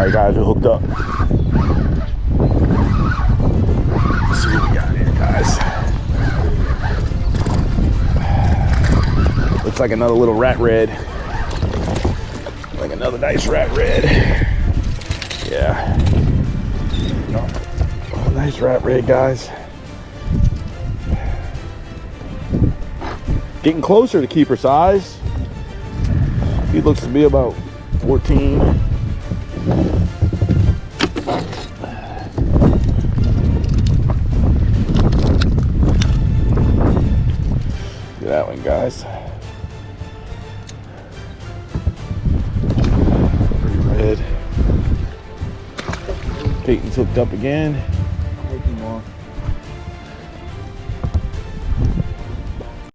right, guys, we're hooked up. Let's see what we got here, guys. Looks like another little rat red. Like another nice rat red. Yeah. Oh, nice rat red, guys. Getting closer to keeper size. He looks to be about 14. Look at that one, guys. Pretty red. Peyton's hooked up again.